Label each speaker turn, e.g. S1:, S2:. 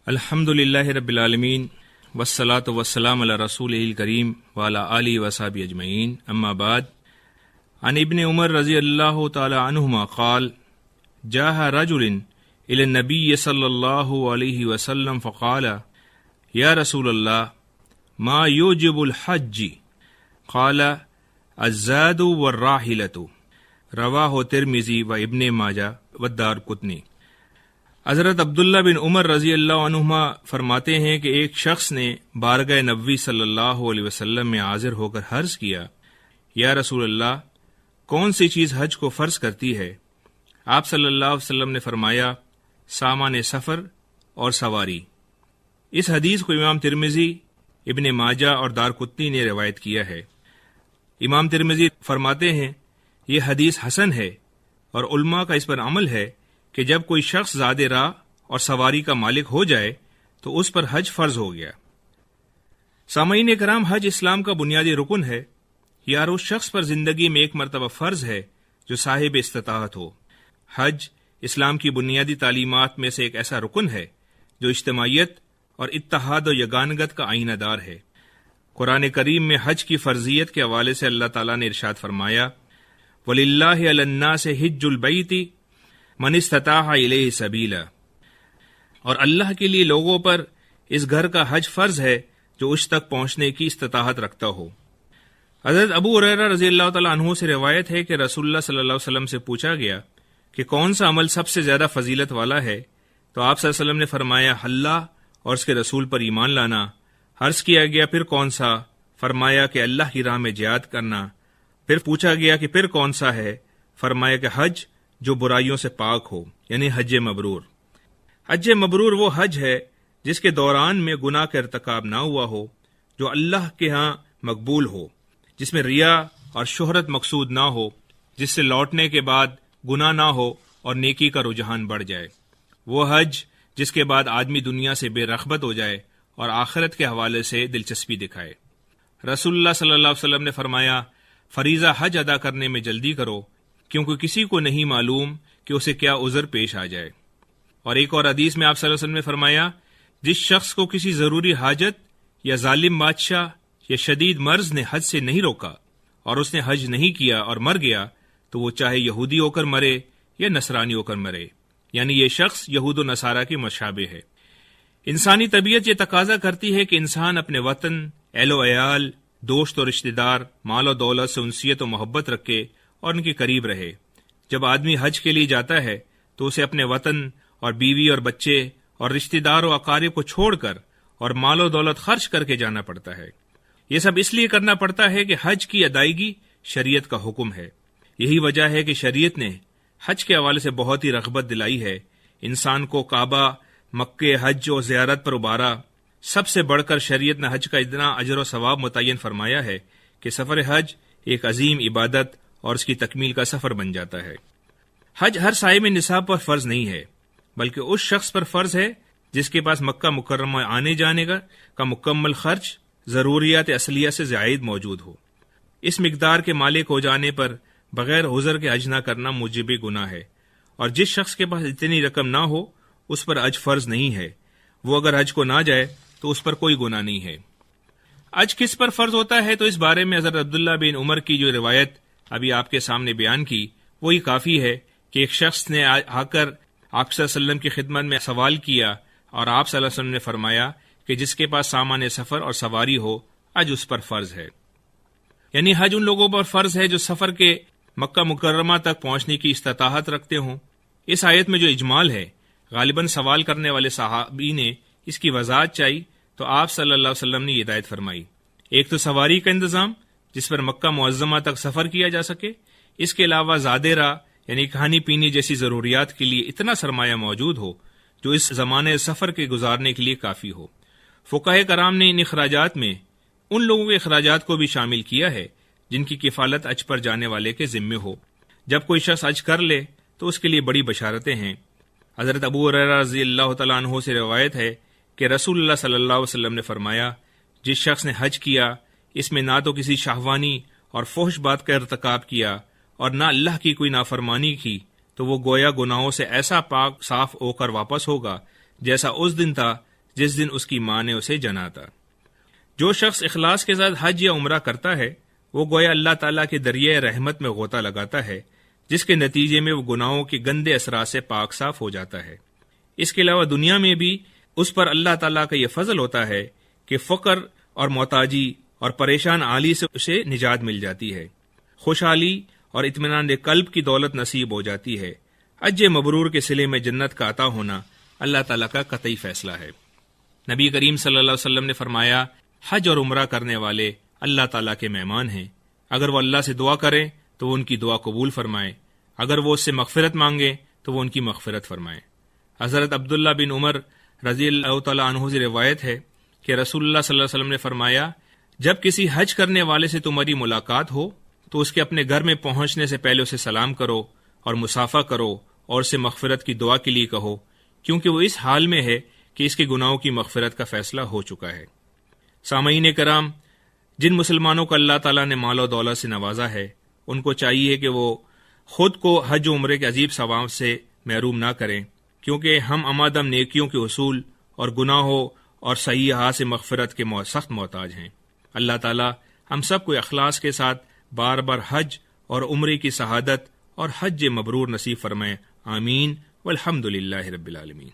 S1: الحمدللہ رب العالمین والصلاة والسلام علی رسولہ الکریم وعلی آلہ وصحبہ اجمعین، اما بعد، عن ابن عمر رضی اللہ تعالی عنہما قال جاء رجل الی النبی صلی اللہ علیہ وسلم فقال یا رسول اللہ ما یوجب الحج قال الزاد والراحلۃ، رواہ ترمذی و ابن ماجہ والدارقطنی۔ حضرت عبداللہ بن عمر رضی اللہ عنہما فرماتے ہیں کہ ایک شخص نے بارگاہ نبوی صلی اللہ علیہ وسلم میں حاضر ہو کر عرض کیا، یا رسول اللہ، کون سی چیز حج کو فرض کرتی ہے؟ آپ صلی اللہ علیہ وسلم نے فرمایا، سامان سفر اور سواری۔ اس حدیث کو امام ترمذی، ابن ماجہ اور دارقطنی نے روایت کیا ہے۔ امام ترمذی فرماتے ہیں یہ حدیث حسن ہے، اور علماء کا اس پر عمل ہے کہ جب کوئی شخص زاد راہ اور سواری کا مالک ہو جائے تو اس پر حج فرض ہو گیا۔ سامعین کرام، حج اسلام کا بنیادی رکن ہے، یار اس شخص پر زندگی میں ایک مرتبہ فرض ہے جو صاحب استطاعت ہو۔ حج اسلام کی بنیادی تعلیمات میں سے ایک ایسا رکن ہے جو اجتماعیت اور اتحاد و یگانگت کا آئینہ دار ہے۔ قرآن کریم میں حج کی فرضیت کے حوالے سے اللہ تعالیٰ نے ارشاد فرمایا، وَلِلَّهِ عَلَى النَّاسِ حِجُّ الْبَيْتِ من استطاع الیہ سبیلا، اور اللہ کے لیے لوگوں پر اس گھر کا حج فرض ہے جو اس تک پہنچنے کی استطاعت رکھتا ہو۔ حضرت ابو ہریرہ رضی اللہ تعالیٰ عنہ سے روایت ہے کہ رسول اللہ صلی اللہ علیہ وسلم سے پوچھا گیا کہ کون سا عمل سب سے زیادہ فضیلت والا ہے، تو آپ صلی اللہ علیہ وسلم نے فرمایا، اللہ اور اس کے رسول پر ایمان لانا۔ عرض کیا گیا پھر کون سا؟ فرمایا کہ اللہ کی راہ میں جہاد کرنا۔ پھر پوچھا گیا کہ پھر کون سا ہے؟ فرمایا کہ حج جو برائیوں سے پاک ہو، یعنی حج مبرور۔ حج مبرور وہ حج ہے جس کے دوران میں گناہ کا ارتکاب نہ ہوا ہو، جو اللہ کے ہاں مقبول ہو، جس میں ریا اور شہرت مقصود نہ ہو، جس سے لوٹنے کے بعد گناہ نہ ہو اور نیکی کا رجحان بڑھ جائے۔ وہ حج جس کے بعد آدمی دنیا سے بے رغبت ہو جائے اور آخرت کے حوالے سے دلچسپی دکھائے۔ رسول اللہ صلی اللہ علیہ وسلم نے فرمایا، فریضہ حج ادا کرنے میں جلدی کرو، کیونکہ کسی کو نہیں معلوم کہ اسے کیا عذر پیش آ جائے۔ اور ایک اور حدیث میں آپ صلی اللہ علیہ وسلم نے فرمایا، جس شخص کو کسی ضروری حاجت یا ظالم بادشاہ یا شدید مرض نے حج سے نہیں روکا اور اس نے حج نہیں کیا اور مر گیا، تو وہ چاہے یہودی ہو کر مرے یا نصرانی ہو کر مرے، یعنی یہ شخص یہود و نصارہ کے مشابہ ہے۔ انسانی طبیعت یہ تقاضا کرتی ہے کہ انسان اپنے وطن، اہل و عیال، دوست و رشتہ دار، مال و دولت سے انسیت و محبت رکھے اور ان کے قریب رہے۔ جب آدمی حج کے لیے جاتا ہے تو اسے اپنے وطن اور بیوی اور بچے اور رشتہ دار و اقارب کو چھوڑ کر اور مال و دولت خرچ کر کے جانا پڑتا ہے۔ یہ سب اس لیے کرنا پڑتا ہے کہ حج کی ادائیگی شریعت کا حکم ہے۔ یہی وجہ ہے کہ شریعت نے حج کے حوالے سے بہت ہی رغبت دلائی ہے، انسان کو کعبہ، مکے، حج و زیارت پر ابھارا۔ سب سے بڑھ کر شریعت نے حج کا اتنا اجر و ثواب متعین فرمایا ہے کہ سفر حج ایک عظیم عبادت اور اس کی تکمیل کا سفر بن جاتا ہے۔ حج ہر صاحب نصاب پر فرض نہیں ہے، بلکہ اس شخص پر فرض ہے جس کے پاس مکہ مکرمہ آنے جانے کا مکمل خرچ ضروریات اصلیہ سے زائد موجود ہو۔ اس مقدار کے مالک ہو جانے پر بغیر عذر کے حج نہ کرنا موجب گناہ ہے، اور جس شخص کے پاس اتنی رقم نہ ہو اس پر حج فرض نہیں ہے۔ وہ اگر حج کو نہ جائے تو اس پر کوئی گناہ نہیں ہے۔ حج کس پر فرض ہوتا ہے؟ تو اس بارے میں حضرت عبداللہ بن عمر کی جو روایت ابھی آپ کے سامنے بیان کی وہی کافی ہے کہ ایک شخص نے آ کر آپ صلی اللہ علیہ وسلم کی خدمت میں سوال کیا، اور آپ صلی اللہ علیہ وسلم نے فرمایا کہ جس کے پاس سامان سفر اور سواری ہو، حج اس پر فرض ہے۔ یعنی حج ان لوگوں پر فرض ہے جو سفر کے مکہ مکرمہ تک پہنچنے کی استطاعت رکھتے ہوں۔ اس آیت میں جو اجمال ہے، غالباً سوال کرنے والے صحابی نے اس کی وضاحت چاہی تو آپ صلی اللہ علیہ وسلم نے یہ ہدایت فرمائی۔ ایک تو سواری کا انتظام جس پر مکہ معظمہ تک سفر کیا جا سکے، اس کے علاوہ زادے راہ یعنی کھانے پینے جیسی ضروریات کے لیے اتنا سرمایہ موجود ہو جو اس زمانے سفر کے گزارنے کے لیے کافی ہو۔ فقہائے کرام نے ان اخراجات میں ان لوگوں کے اخراجات کو بھی شامل کیا ہے جن کی کفالت حج پر جانے والے کے ذمے ہو۔ جب کوئی شخص حج کر لے تو اس کے لیے بڑی بشارتیں ہیں۔ حضرت ابو ہریرہ رضی اللہ تعالیٰ عنہ سے روایت ہے کہ رسول اللہ صلی اللہ علیہ وسلم نے فرمایا، جس شخص نے حج کیا، اس میں نہ تو کسی شہوانی اور فحش بات کا ارتکاب کیا اور نہ اللہ کی کوئی نافرمانی کی، تو وہ گویا گناہوں سے ایسا پاک صاف ہو کر واپس ہوگا جیسا اس دن تھا جس دن اس کی ماں نے اسے جنا تھا۔ جو شخص اخلاص کے ساتھ حج یا عمرہ کرتا ہے وہ گویا اللہ تعالیٰ کے دریائے رحمت میں غوطہ لگاتا ہے، جس کے نتیجے میں وہ گناہوں کے گندے اثرات سے پاک صاف ہو جاتا ہے۔ اس کے علاوہ دنیا میں بھی اس پر اللہ تعالیٰ کا یہ فضل ہوتا ہے کہ فقر اور محتاجی اور پریشان حالی سے اسے نجات مل جاتی ہے، خوشحالی اور اطمینان قلب کی دولت نصیب ہو جاتی ہے۔ حج مبرور کے صلے میں جنت کا عطا ہونا اللہ تعالیٰ کا قطعی فیصلہ ہے۔ نبی کریم صلی اللہ علیہ وسلم نے فرمایا، حج اور عمرہ کرنے والے اللہ تعالیٰ کے مہمان ہیں، اگر وہ اللہ سے دعا کریں تو وہ ان کی دعا قبول فرمائے، اگر وہ اس سے مغفرت مانگیں تو وہ ان کی مغفرت فرمائے۔ حضرت عبداللہ بن عمر رضی اللہ تعالیٰ عنہ سے روایت ہے کہ رسول اللہ صلی اللہ علیہ وسلم نے فرمایا، جب کسی حج کرنے والے سے تمہاری ملاقات ہو تو اس کے اپنے گھر میں پہنچنے سے پہلے اسے سلام کرو اور مصافحہ کرو اور اسے مغفرت کی دعا کے لیے کہو، کیونکہ وہ اس حال میں ہے کہ اس کے گناہوں کی مغفرت کا فیصلہ ہو چکا ہے۔ سامعین کرام، جن مسلمانوں کو اللہ تعالیٰ نے مال و دولت سے نوازا ہے ان کو چاہیے کہ وہ خود کو حج و عمرے کے عجیب ثواب سے محروم نہ کریں، کیونکہ ہم امادم نیکیوں کے حصول اور گناہوں اور سیئات سے مغفرت کے سخت محتاج ہیں۔ اللہ تعالیٰ ہم سب کو اخلاص کے ساتھ بار بار حج اور عمرے کی سعادت اور حج مبرور نصیب فرمائے، آمین، والحمد للہ رب العالمین۔